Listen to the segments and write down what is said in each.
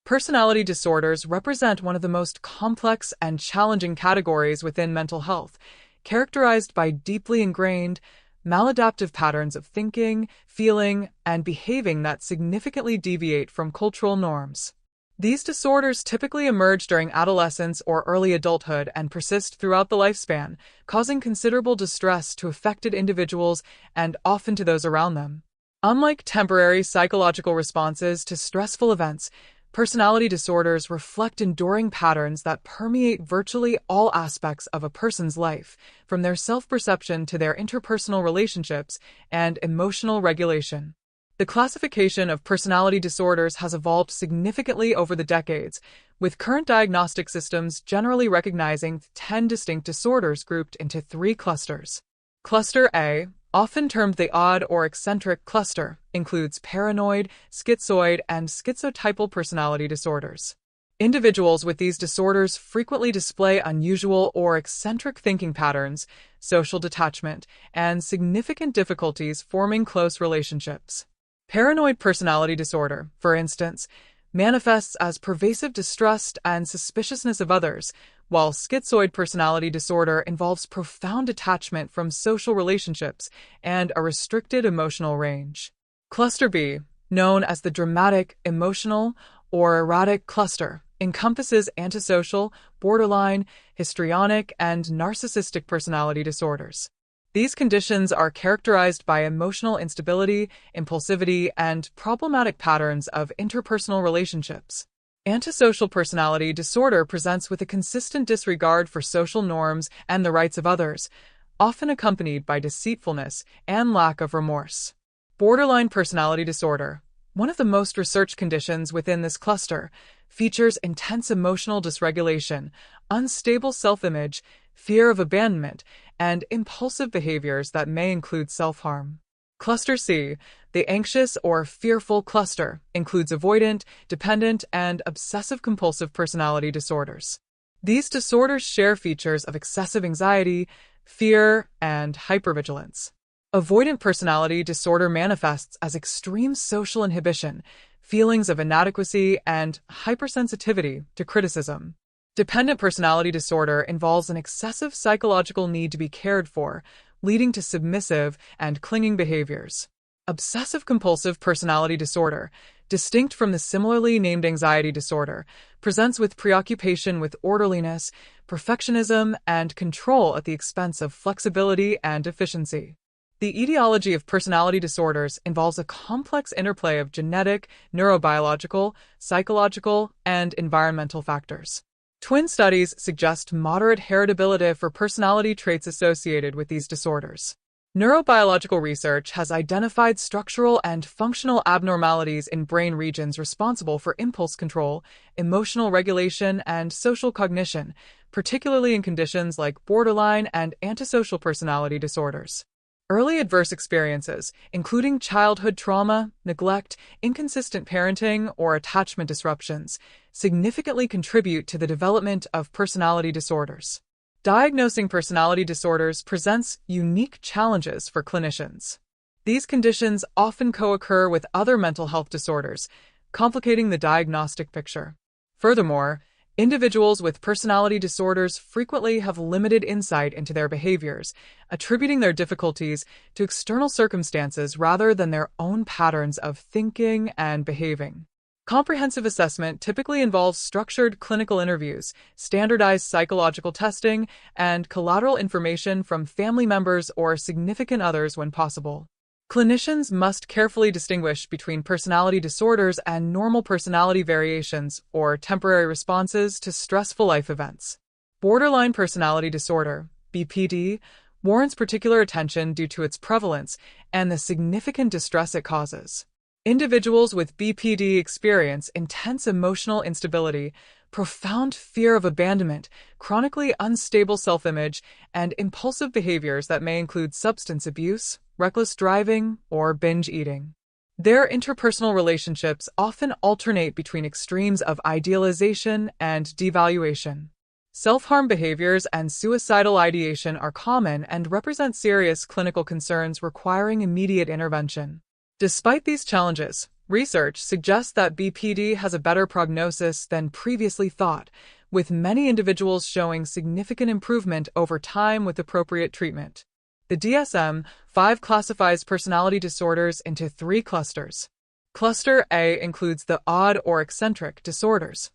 Personality disorders represent one of the most complex and challenging categories within mental health, characterized by deeply ingrained, maladaptive patterns of thinking, feeling, and behaving that significantly deviate from cultural norms. These disorders typically emerge during adolescence or early adulthood and persist throughout the lifespan, causing considerable distress to affected individuals and often to those around them. Unlike temporary psychological responses to stressful events, personality disorders reflect enduring patterns that permeate virtually all aspects of a person's life, from their self-perception to their interpersonal relationships and emotional regulation. The classification of personality disorders has evolved significantly over the decades, with current diagnostic systems generally recognizing 10 distinct disorders grouped into 3 clusters. Cluster A, often termed the odd or eccentric cluster, includes paranoid, schizoid, and schizotypal personality disorders. Individuals with these disorders frequently display unusual or eccentric thinking patterns, social detachment, and significant difficulties forming close relationships. Paranoid personality disorder, for instance, manifests as pervasive distrust and suspiciousness of others, while schizoid personality disorder involves profound detachment from social relationships and a restricted emotional range. Cluster B, known as the dramatic, emotional, or erratic cluster, encompasses antisocial, borderline, histrionic, and narcissistic personality disorders. These conditions are characterized by emotional instability, impulsivity, and problematic patterns of interpersonal relationships. Antisocial personality disorder presents with a consistent disregard for social norms and the rights of others, often accompanied by deceitfulness and lack of remorse. Borderline personality disorder, one of the most researched conditions within this cluster, features intense emotional dysregulation, unstable self-image, fear of abandonment, and impulsive behaviors that may include self-harm. Cluster C, the anxious or fearful cluster, includes avoidant, dependent, and obsessive-compulsive personality disorders. These disorders share features of excessive anxiety, fear, and hypervigilance. Avoidant personality disorder manifests as extreme social inhibition, feelings of inadequacy, and hypersensitivity to criticism. Dependent personality disorder involves an excessive psychological need to be cared for, leading to submissive and clinging behaviors. Obsessive-compulsive personality disorder, distinct from the similarly named anxiety disorder, presents with preoccupation with orderliness, perfectionism, and control at the expense of flexibility and efficiency. The etiology of personality disorders involves a complex interplay of genetic, neurobiological, psychological, and environmental factors. Twin studies suggest moderate heritability for personality traits associated with these disorders. Neurobiological research has identified structural and functional abnormalities in brain regions responsible for impulse control, emotional regulation, and social cognition, particularly in conditions like borderline and antisocial personality disorders. Early adverse experiences, including childhood trauma, neglect, inconsistent parenting, or attachment disruptions, significantly contribute to the development of personality disorders. Diagnosing personality disorders presents unique challenges for clinicians. These conditions often co-occur with other mental health disorders, complicating the diagnostic picture. Furthermore, individuals with personality disorders frequently have limited insight into their behaviors, attributing their difficulties to external circumstances rather than their own patterns of thinking and behaving. Comprehensive assessment typically involves structured clinical interviews, standardized psychological testing, and collateral information from family members or significant others when possible. Clinicians must carefully distinguish between personality disorders and normal personality variations or temporary responses to stressful life events. Borderline personality disorder, BPD, warrants particular attention due to its prevalence and the significant distress it causes. Individuals with BPD experience intense emotional instability, profound fear of abandonment, chronically unstable self-image, and impulsive behaviors that may include substance abuse, reckless driving, or binge eating. Their interpersonal relationships often alternate between extremes of idealization and devaluation. Self-harm behaviors and suicidal ideation are common and represent serious clinical concerns requiring immediate intervention. Despite these challenges, Research suggests that BPD has a better prognosis than previously thought, with many individuals showing significant improvement over time with appropriate treatment. The DSM-5 classifies personality disorders into 3 clusters. Cluster A includes the odd or eccentric disorders,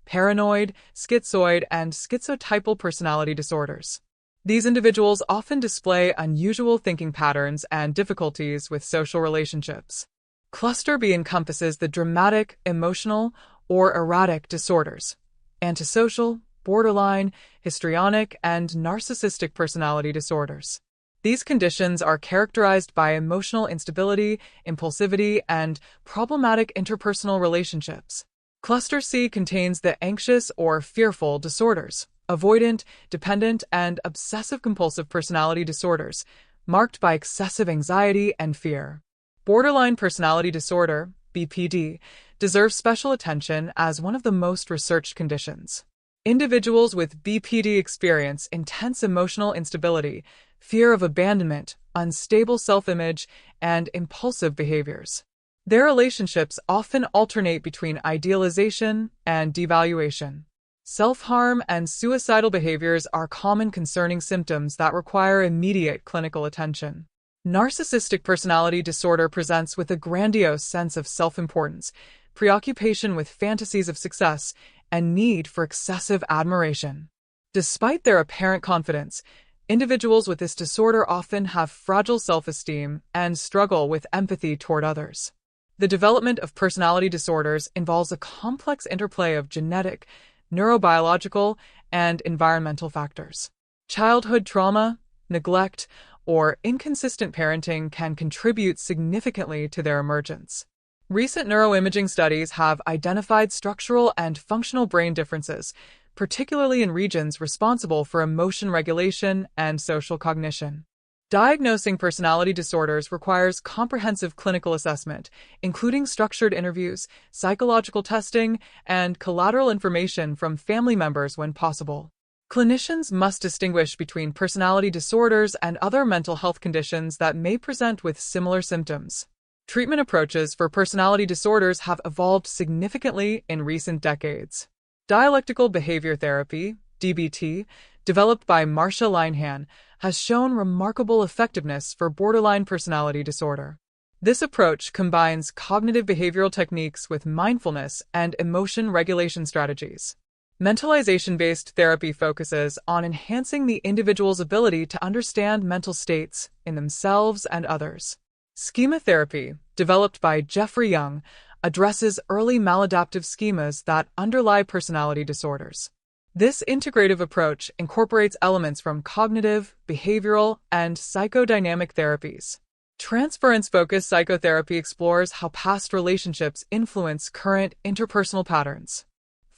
paranoid, schizoid, and schizotypal personality disorders. These individuals often display unusual thinking patterns and difficulties with social relationships. Cluster B encompasses the dramatic, emotional, or erratic disorders, antisocial, borderline, histrionic, and narcissistic personality disorders. These conditions are characterized by emotional instability, impulsivity, and problematic interpersonal relationships. Cluster C contains the anxious or fearful disorders, avoidant, dependent, and obsessive-compulsive personality disorders, marked by excessive anxiety and fear. Borderline personality disorder, BPD, deserves special attention as one of the most researched conditions. Individuals with BPD experience intense emotional instability, fear of abandonment, unstable self-image, and impulsive behaviors. Their relationships often alternate between idealization and devaluation. Self-harm and suicidal behaviors are common concerning symptoms that require immediate clinical attention. Narcissistic personality disorder presents with a grandiose sense of self-importance, preoccupation with fantasies of success, and need for excessive admiration. Despite their apparent confidence, individuals with this disorder often have fragile self-esteem and struggle with empathy toward others. The development of personality disorders involves a complex interplay of genetic, neurobiological, and environmental factors. Childhood trauma, neglect, or inconsistent parenting can contribute significantly to their emergence. Recent neuroimaging studies have identified structural and functional brain differences, particularly in regions responsible for emotion regulation and social cognition. Diagnosing personality disorders requires comprehensive clinical assessment, including structured interviews, psychological testing, and collateral information from family members when possible. Clinicians must distinguish between personality disorders and other mental health conditions that may present with similar symptoms. Treatment approaches for personality disorders have evolved significantly in recent decades. Dialectical behavior therapy, DBT, developed by Marcia Linehan, has shown remarkable effectiveness for borderline personality disorder. This approach combines cognitive behavioral techniques with mindfulness and emotion regulation strategies. Mentalization-based therapy focuses on enhancing the individual's ability to understand mental states in themselves and others. Schema therapy, developed by Jeffrey Young, addresses early maladaptive schemas that underlie personality disorders. This integrative approach incorporates elements from cognitive, behavioral, and psychodynamic therapies. Transference-focused psychotherapy explores how past relationships influence current interpersonal patterns.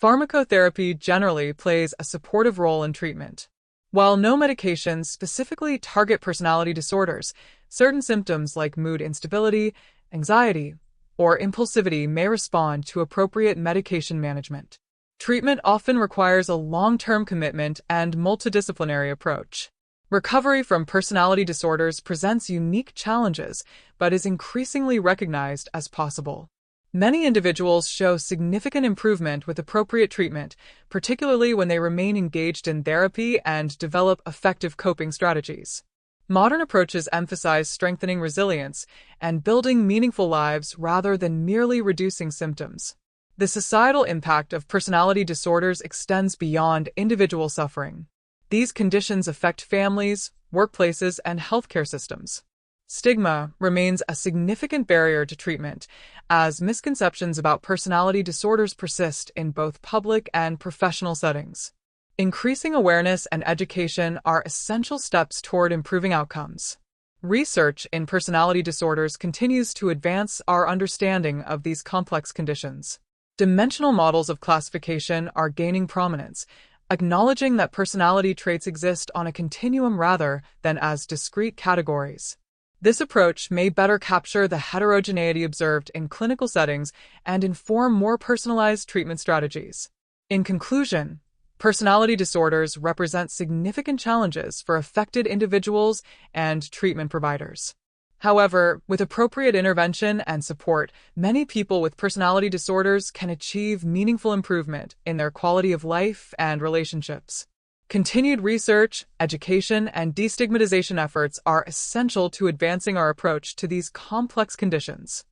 Pharmacotherapy generally plays a supportive role in treatment. While no medications specifically target personality disorders, certain symptoms like mood instability, anxiety, or impulsivity may respond to appropriate medication management. Treatment often requires a long-term commitment and multidisciplinary approach. Recovery from personality disorders presents unique challenges, but is increasingly recognized as possible. Many individuals show significant improvement with appropriate treatment, particularly when they remain engaged in therapy and develop effective coping strategies. Modern approaches emphasize strengthening resilience and building meaningful lives rather than merely reducing symptoms. The societal impact of personality disorders extends beyond individual suffering. These conditions affect families, workplaces, and healthcare systems. Stigma remains a significant barrier to treatment, as misconceptions about personality disorders persist in both public and professional settings. Increasing awareness and education are essential steps toward improving outcomes. Research in personality disorders continues to advance our understanding of these complex conditions. Dimensional models of classification are gaining prominence, acknowledging that personality traits exist on a continuum rather than as discrete categories. This approach may better capture the heterogeneity observed in clinical settings and inform more personalized treatment strategies. In conclusion, personality disorders represent significant challenges for affected individuals and treatment providers. However, with appropriate intervention and support, many people with personality disorders can achieve meaningful improvement in their quality of life and relationships. Continued research, education, and destigmatization efforts are essential to advancing our approach to these complex conditions.